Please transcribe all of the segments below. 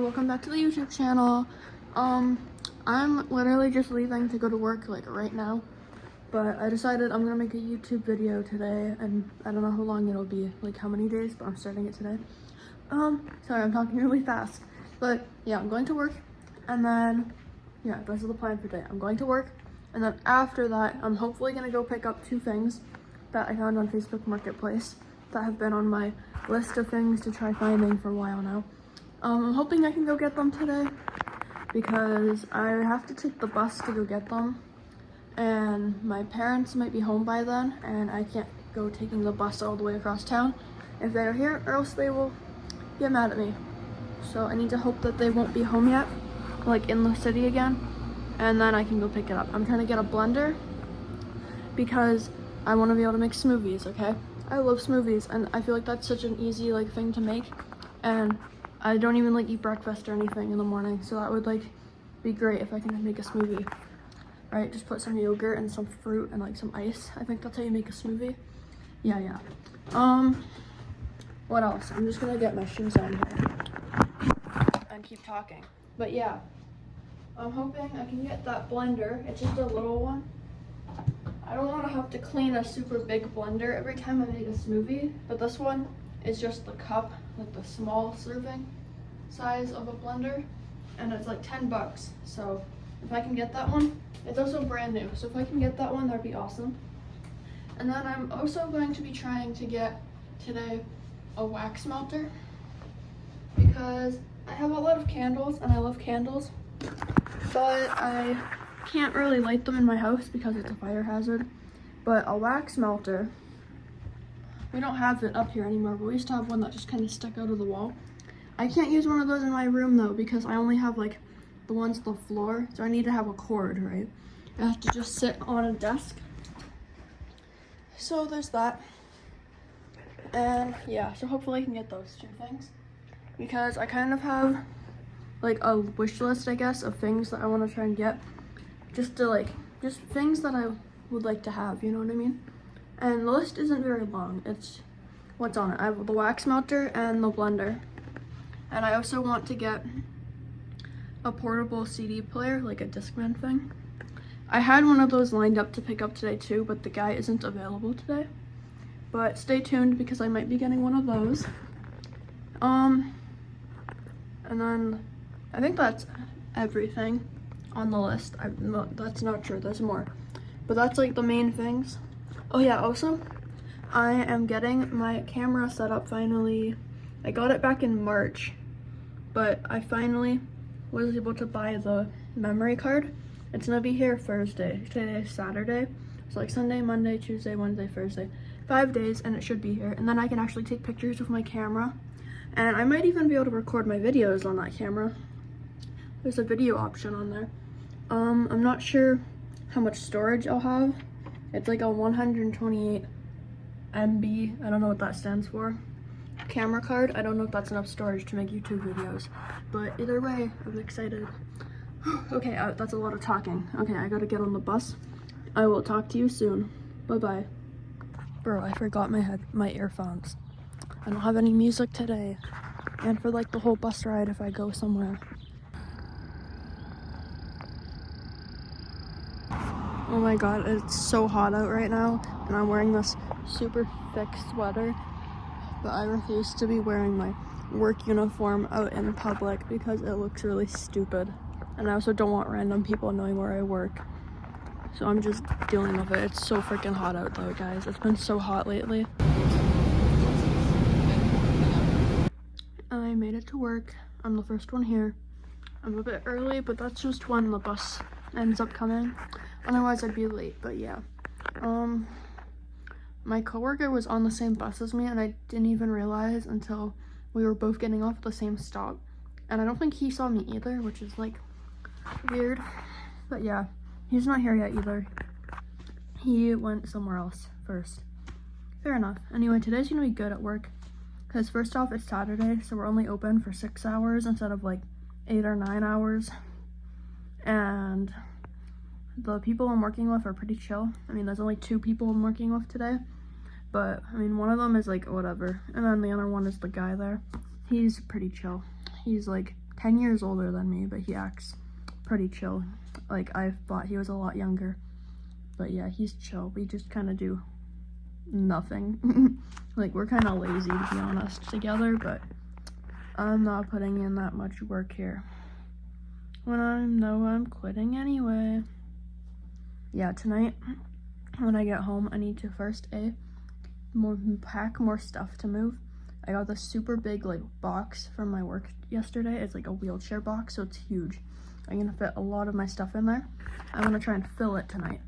welcome back to the YouTube channel. I'm literally just leaving to go to work like right now, but I decided I'm gonna make a YouTube video today, and I don't know how long it'll be, like how many days, but I'm starting it today. Sorry, I'm talking really fast, but yeah, I'm going to work, and then yeah, this is the plan for today. I'm going to work, and then after that, I'm hopefully gonna go pick up 2 things that I found on Facebook Marketplace that have been on my list of things to try finding for a while now. I'm hoping I can go get them today because I have to take the bus to go get them, and my parents might be home by then, and I can't go taking the bus all the way across town if they are here, or else they will get mad at me. So I need to hope that they won't be home yet, like in the city again, and then I can go pick it up. I'm trying to get a blender because I want to be able to make smoothies, okay? I love smoothies, and I feel like that's such an easy like thing to make, and I don't even like eat breakfast or anything in the morning, so that would like be great if I can make a smoothie. Right, just put some yogurt and some fruit and like some ice. I think that's how you make a smoothie. Yeah. What else? I'm just gonna get my shoes on here and keep talking. But yeah, I'm hoping I can get that blender. It's just a little one. I don't want to have to clean a super big blender every time I make a smoothie, but this one is just the cup, like the small serving size of a blender, and it's like 10 bucks. So if I can get that one, it's also brand new, so if I can get that one, that'd be awesome. And then I'm also going to be trying to get today a wax melter because I have a lot of candles and I love candles, but I can't really light them in my house because it's a fire hazard. But a wax melter, we don't have it up here anymore, but we used to have one that just kind of stuck out of the wall. I can't use one of those in my room though because I only have like the ones on the floor, so I need to have a cord, right? I have to just sit on a desk. So there's that. And yeah, so hopefully I can get those 2 things because I kind of have like a wish list, I guess, of things that I want to try and get, just things that I would like to have, you know what I mean? And the list isn't very long. It's what's on it. I have the wax melter and the blender. And I also want to get a portable CD player, like a Discman thing. I had one of those lined up to pick up today too, but the guy isn't available today. But stay tuned because I might be getting one of those. And then I think that's everything on the list. That's not true, there's more. But that's like the main things. Oh yeah, also, I am getting my camera set up finally. I got it back in March, but I finally was able to buy the memory card. It's gonna be here Thursday. Today is Saturday. So like Sunday, Monday, Tuesday, Wednesday, Thursday. 5 days, and it should be here. And then I can actually take pictures with my camera. And I might even be able to record my videos on that camera. There's a video option on there. I'm not sure how much storage I'll have. It's like a 128 MB, I don't know what that stands for, camera card. I don't know if that's enough storage to make YouTube videos, but either way, I'm excited. Okay, that's a lot of talking. Okay, I gotta get on the bus. I will talk to you soon. Bye-bye. Bro, I forgot my earphones. I don't have any music today, and for like the whole bus ride if I go somewhere. Oh my god, it's so hot out right now, and I'm wearing this super thick sweater, but I refuse to be wearing my work uniform out in public because it looks really stupid, and I also don't want random people knowing where I work, so I'm just dealing with it. It's so freaking hot out though, guys. It's been so hot lately. I made it to work. I'm the first one here. I'm a bit early, but that's just when the bus ends up coming. Otherwise I'd be late, but yeah. My coworker was on the same bus as me, and I didn't even realize until we were both getting off at the same stop. And I don't think he saw me either, which is like weird. But yeah, he's not here yet either. He went somewhere else first. Fair enough. Anyway, today's gonna be good at work because first off, it's Saturday, so we're only open for 6 hours instead of like 8 or 9 hours. And the people I'm working with are pretty chill. I mean, there's only 2 people I'm working with today, but I mean, one of them is like whatever, and then the other one is the guy there. He's pretty chill. He's like 10 years older than me, but he acts pretty chill. Like, I thought he was a lot younger. But yeah, he's chill. We just kind of do nothing. Like, we're kind of lazy, to be honest, together, but I'm not putting in that much work here when I know I'm quitting anyway. Yeah, tonight when I get home, I need to first pack more stuff to move. I got this super big like box from my work yesterday. It's like a wheelchair box, so it's huge. I'm gonna fit a lot of my stuff in there. I'm gonna try and fill it tonight.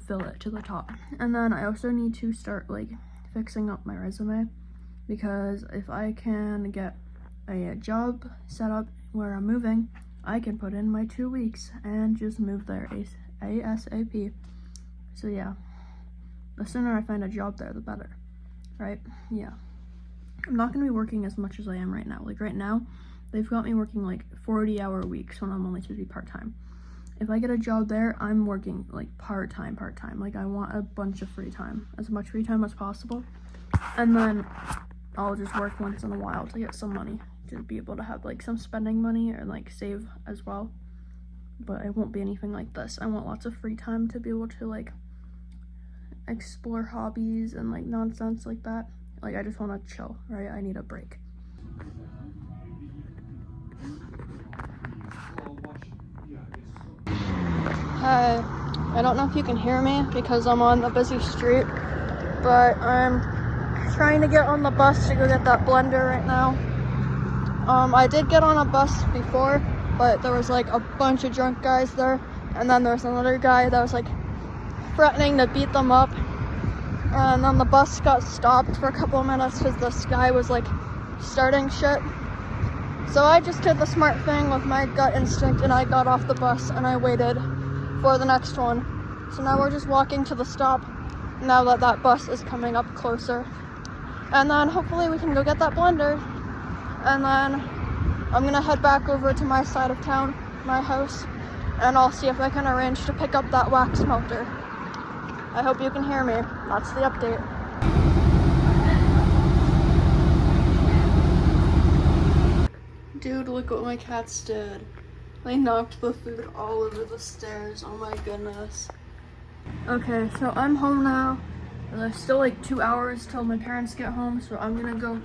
Fill it to the top. And then I also need to start like fixing up my resume, because if I can get a job set up where I'm moving, I can put in my 2 weeks and just move there ASAP. So yeah, the sooner I find a job there, the better, right? Yeah. I'm not gonna be working as much as I am right now. Like right now, they've got me working like 40-hour weeks when I'm only supposed to be part-time. If I get a job there, I'm working like part-time. Like I want a bunch of free time, as much free time as possible. And then I'll just work once in a while to get some money, to be able to have like some spending money or like save as well. But it won't be anything like this. I want lots of free time to be able to like explore hobbies and like nonsense like that. Like I just want to chill, right? I need a break. Hi, I don't know if you can hear me because I'm on a busy street, but I'm trying to get on the bus to go get that blender right now. I did get on a bus before, but there was like a bunch of drunk guys there, and then there was another guy that was like threatening to beat them up, and then the bus got stopped for a couple of minutes because this guy was like starting shit. So I just did the smart thing with my gut instinct, and I got off the bus and I waited for the next one. So now we're just walking to the stop now that that bus is coming up closer, and then hopefully we can go get that blender, and then I'm gonna head back over to my side of town, my house, and I'll see if I can arrange to pick up that wax melter. I hope you can hear me. That's the update. Dude, look what my cats did. They knocked the food all over the stairs. Oh my goodness. Okay, so I'm home now. There's still like 2 hours till my parents get home, so I'm gonna go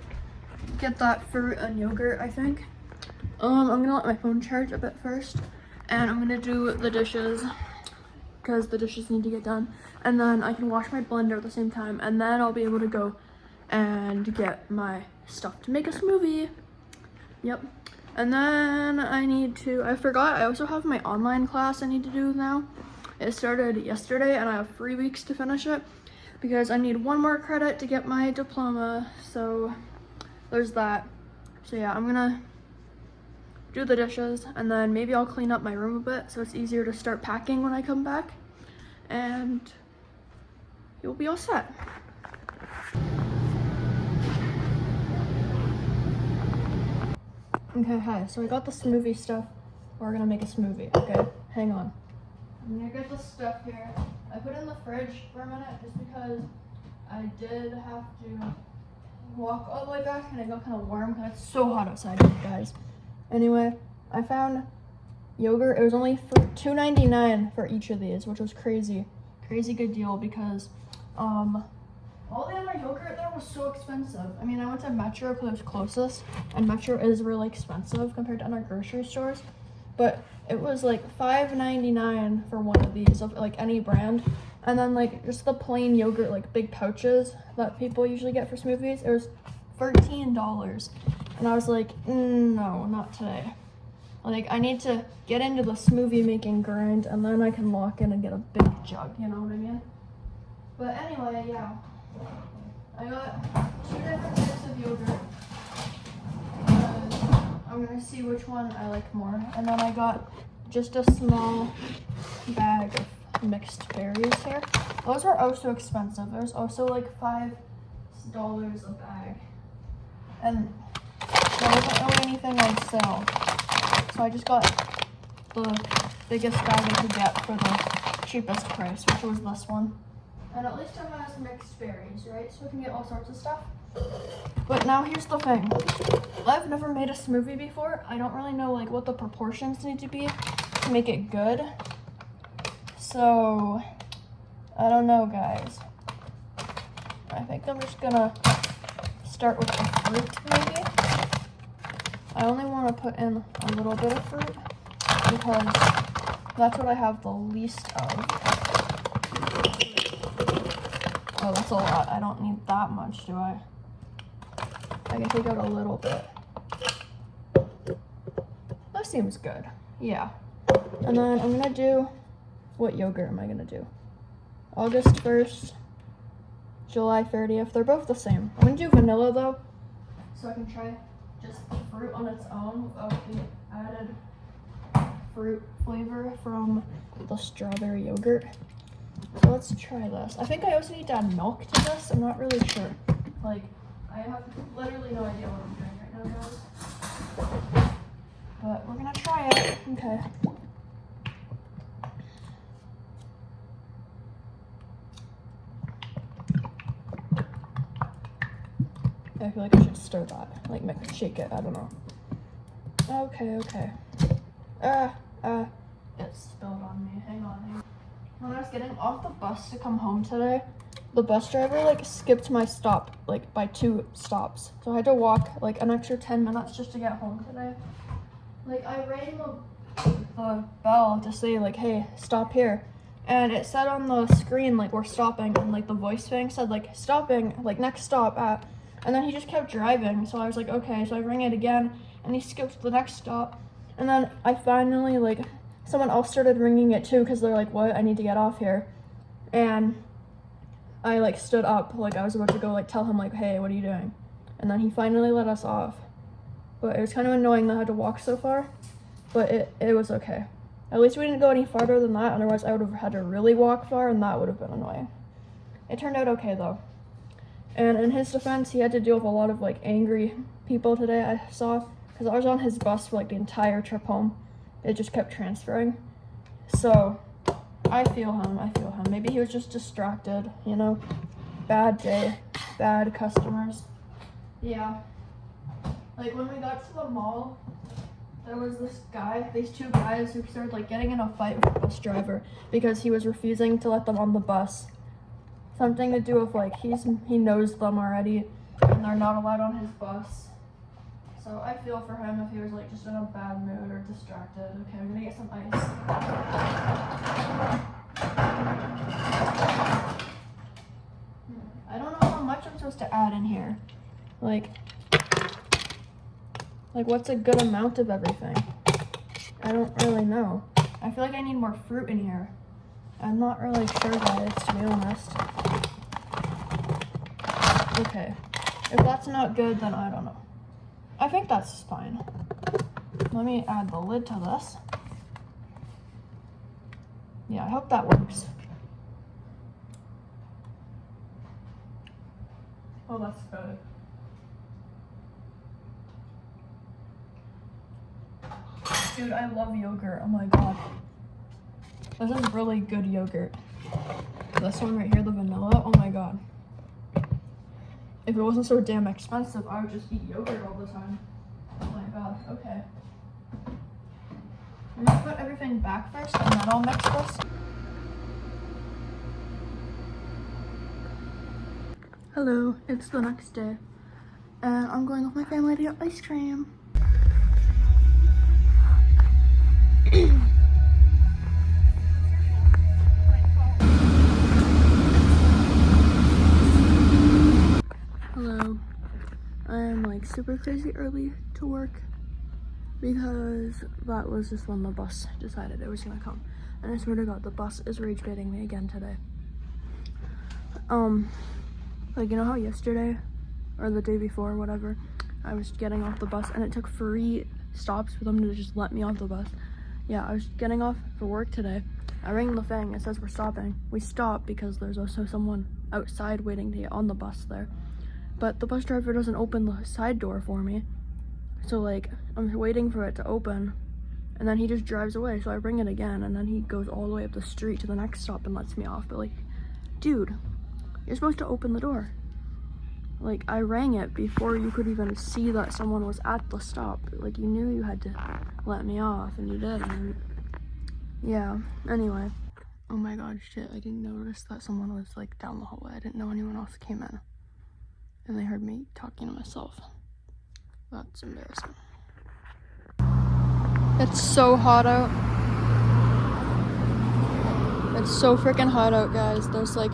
get that fruit and yogurt, I think. I'm gonna let my phone charge a bit first, and I'm gonna do the dishes because the dishes need to get done, and then I can wash my blender at the same time, and then I'll be able to go and get my stuff to make a smoothie. Yep. And then I forgot, I also have my online class I need to do now. It started yesterday and I have 3 weeks to finish it because I need 1 more credit to get my diploma. So there's that. So yeah, I'm gonna do the dishes, and then maybe I'll clean up my room a bit so it's easier to start packing when I come back, and you'll be all set. Okay, hi, so I got the smoothie stuff. We're gonna make a smoothie, okay? Hang on. I'm gonna get the stuff here. I put it in the fridge for a minute just because I did have to walk all the way back and it got kind of warm because it's so hot outside, guys. Anyway, I found yogurt. It was only for $2.99 for each of these, which was crazy good deal because all the other yogurt there was so expensive. I mean, I went to Metro because it was closest, and Metro is really expensive compared to other grocery stores, but it was like $5.99 for one of these of like any brand. And then like just the plain yogurt, like big pouches that people usually get for smoothies, it was $13. And I was like, no, not today. Like, I need to get into the smoothie making grind, and then I can lock in and get a big jug, you know what I mean? But anyway, yeah. I got 2 different types of yogurt. I'm gonna see which one I like more. And then I got just a small bag of mixed berries here. Those were also expensive. There's also like $5 a bag. And there wasn't really anything on sale. So I just got the biggest bag I could get for the cheapest price, which was this one. And at least it has mixed berries, right? So we can get all sorts of stuff. But now here's the thing. I've never made a smoothie before. I don't really know like what the proportions need to be to make it good. So, I don't know, guys. I think I'm just gonna start with the fruit, maybe. I only want to put in a little bit of fruit because that's what I have the least of. Oh, that's a lot. I don't need that much, do I? I can take out a little bit. That seems good. Yeah. And then I'm gonna do, what yogurt am I gonna do? August 1st, July 30th. They're both the same. I'm gonna do vanilla though, so I can try just fruit on its own without the added fruit flavor from the strawberry yogurt. So let's try this. I think I also need to add milk to this. I'm not really sure. Like, I have literally no idea what I'm doing right now, guys. But we're gonna try it. Okay. I feel like I should stir that. Like, shake it. I don't know. Okay. It spilled on me. Hang on. When I was getting off the bus to come home today, the bus driver like skipped my stop like by 2 stops. So I had to walk like an extra 10 minutes just to get home today. Like I rang the bell to say like, hey, stop here. And it said on the screen like we're stopping, and like the voice thing said like stopping, like next stop at, and then he just kept driving. So I was like, okay, so I rang it again and he skipped the next stop. And then I finally like, someone else started ringing it too because they're like, what, I need to get off here. And I like stood up, like I was about to go like tell him like, hey, what are you doing? And then he finally let us off. But it was kind of annoying that I had to walk so far, but it was okay. At least we didn't go any farther than that, otherwise I would have had to really walk far and that would have been annoying. It turned out okay though. And in his defense, he had to deal with a lot of like angry people today, I saw, because I was on his bus for like the entire trip home. It just kept transferring. So I feel him. Maybe he was just distracted, you know? Bad day, bad customers. Yeah. Like when we got to the mall, there was these 2 guys who started like getting in a fight with the bus driver because he was refusing to let them on the bus. Something to do with like he knows them already and they're not allowed on his bus. So I feel for him if he was like just in a bad mood or distracted. Okay, I'm gonna get some ice. I don't know how much I'm supposed to add in here. Like what's a good amount of everything? I don't really know. I feel like I need more fruit in here. I'm not really sure, guys, to be honest. Okay. If that's not good, then I don't know. I think that's fine. Let me add the lid to this. Yeah, I hope that works. Oh, that's good. Dude, I love yogurt. Oh my god. This is really good yogurt. This one right here, the vanilla, oh my god. If it wasn't so damn expensive, I would just eat yogurt all the time. Oh my god, okay. I'm gonna put everything back first and then I'll mix this. Hello, it's the next day. And I'm going with my family to get ice cream. Hello. I'm like super crazy early to work because that was just when the bus decided it was gonna come. And I swear to god, the bus is rage baiting me again today. Like, you know how yesterday or the day before, whatever, I was getting off the bus and it took 3 stops for them to just let me off the bus. Yeah, I was getting off for work today. I rang the thing, it says we're stopping. We stopped because there's also someone outside waiting to get on the bus there. But the bus driver doesn't open the side door for me. So like, I'm waiting for it to open and then he just drives away. So I ring it again and then he goes all the way up the street to the next stop and lets me off. But like, dude, you're supposed to open the door. Like, I rang it before you could even see that someone was at the stop. Like, you knew you had to let me off, and you did. And yeah, anyway. Oh my god, shit, I didn't notice that someone was, like, down the hallway. I didn't know anyone else came in. And they heard me talking to myself. That's embarrassing. It's so hot out. It's so freaking hot out, guys. There's, like,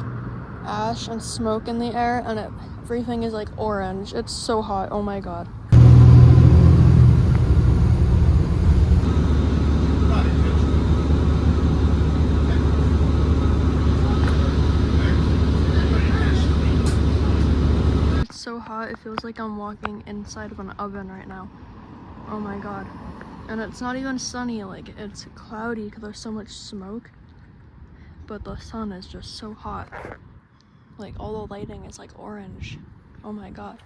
ash and smoke in the air, and everything is, like, orange. It's so hot. Oh my god. So hot, it feels like I'm walking inside of an oven right now. Oh my god. And it's not even sunny, like, it's cloudy because there's so much smoke, but the sun is just so hot. Like, all the lighting is like orange. Oh my god.